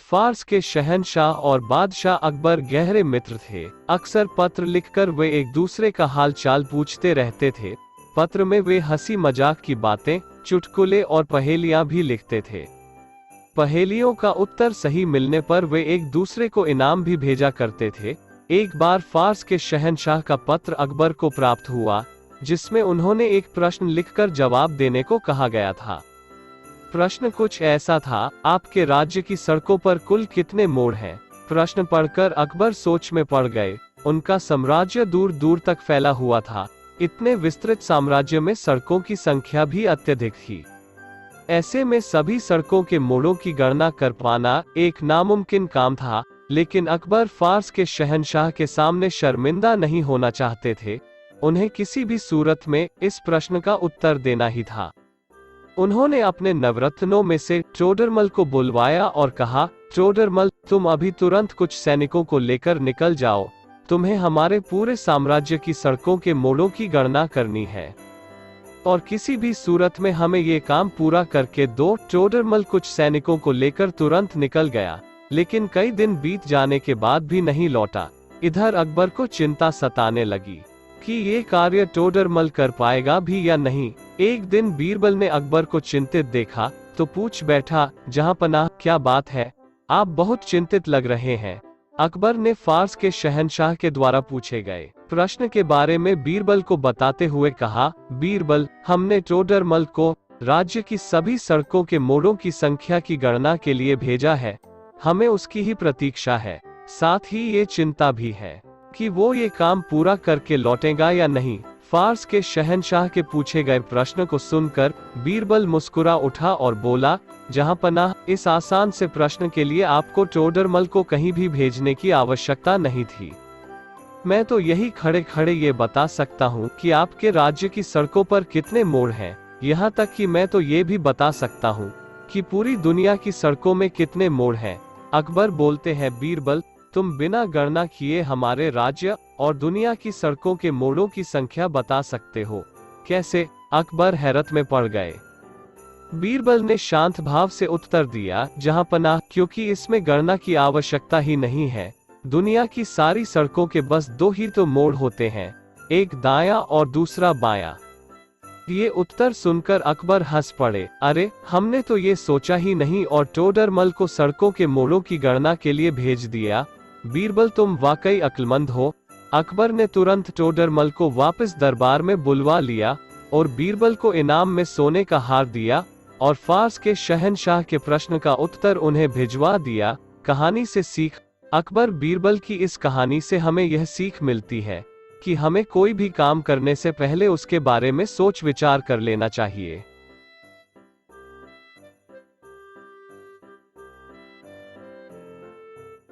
फारस के शहंशाह और बादशाह अकबर गहरे मित्र थे। अक्सर पत्र लिखकर वे एक दूसरे का हाल चाल पूछते रहते थे। पत्र में वे हंसी मजाक की बातें, चुटकुले और पहेलियां भी लिखते थे। पहेलियों का उत्तर सही मिलने पर वे एक दूसरे को इनाम भी भेजा करते थे। एक बार फारस के शहंशाह का पत्र अकबर को प्राप्त हुआ, जिसमें उन्होंने एक प्रश्न लिखकर जवाब देने को कहा गया था। प्रश्न कुछ ऐसा था, आपके राज्य की सड़कों पर कुल कितने मोड़ हैं? प्रश्न पढ़कर अकबर सोच में पड़ गए। उनका साम्राज्य दूर दूर तक फैला हुआ था। इतने विस्तृत साम्राज्य में सड़कों की संख्या भी अत्यधिक थी। ऐसे में सभी सड़कों के मोड़ों की गणना कर पाना एक नामुमकिन काम था। लेकिन अकबर फारस के शहंशाह के सामने शर्मिंदा नहीं होना चाहते थे। उन्हें किसी भी सूरत में इस प्रश्न का उत्तर देना ही था। उन्होंने अपने नवरत्नों में से टोडरमल को बुलवाया और कहा, टोडरमल, तुम अभी तुरंत कुछ सैनिकों को लेकर निकल जाओ। तुम्हें हमारे पूरे साम्राज्य की सड़कों के मोड़ों की गणना करनी है और किसी भी सूरत में हमें ये काम पूरा करके दो। टोडरमल कुछ सैनिकों को लेकर तुरंत निकल गया, लेकिन कई दिन बीत जाने के बाद भी नहीं लौटा। इधर अकबर को चिंता सताने लगी कि ये कार्य टोडरमल कर पाएगा भी या नहीं। एक दिन बीरबल ने अकबर को चिंतित देखा तो पूछ बैठा, जहांपनाह, क्या बात है? आप बहुत चिंतित लग रहे हैं। अकबर ने फारस के शहंशाह के द्वारा पूछे गए प्रश्न के बारे में बीरबल को बताते हुए कहा, बीरबल, हमने टोडरमल को राज्य की सभी सड़कों के मोड़ों की संख्या की गणना के लिए भेजा है। हमें उसकी ही प्रतीक्षा है। साथ ही ये चिंता भी है कि वो ये काम पूरा करके लौटेगा या नहीं। फारस के शहंशाह के पूछे गए प्रश्न को सुनकर बीरबल मुस्कुरा उठा और बोला, जहांपनाह, इस आसान से प्रश्न के लिए आपको टोडरमल को कहीं भी भेजने की आवश्यकता नहीं थी। मैं तो यही खड़े खड़े ये बता सकता हूँ कि आपके राज्य की सड़कों पर कितने मोड़ हैं। यहाँ तक कि मैं तो ये भी बता सकता हूँ कि पूरी दुनिया की सड़कों में कितने मोड़ हैं। अकबर बोलते हैं, बीरबल, तुम बिना गणना किए हमारे राज्य और दुनिया की सड़कों के मोड़ों की संख्या बता सकते हो? कैसे? अकबर हैरत में पड़ गए। बीरबल ने शांत भाव से उत्तर दिया, जहांपनाह, क्योंकि इसमें गणना की आवश्यकता ही नहीं है। दुनिया की सारी सड़कों के बस दो ही तो मोड़ होते हैं, एक दायां और दूसरा बायां। ये उत्तर सुनकर अकबर हंस पड़े। अरे, हमने तो ये सोचा ही नहीं और टोडरमल को सड़कों के मोड़ों की गणना के लिए भेज दिया। बीरबल, तुम वाकई अक्लमंद हो। अकबर ने तुरंत टोडरमल को वापस दरबार में बुलवा लिया और बीरबल को इनाम में सोने का हार दिया और फारस के शहंशाह के प्रश्न का उत्तर उन्हें भिजवा दिया। कहानी से सीख। अकबर बीरबल की इस कहानी से हमें यह सीख मिलती है कि हमें कोई भी काम करने से पहले उसके बारे में सोच विचार कर लेना चाहिए।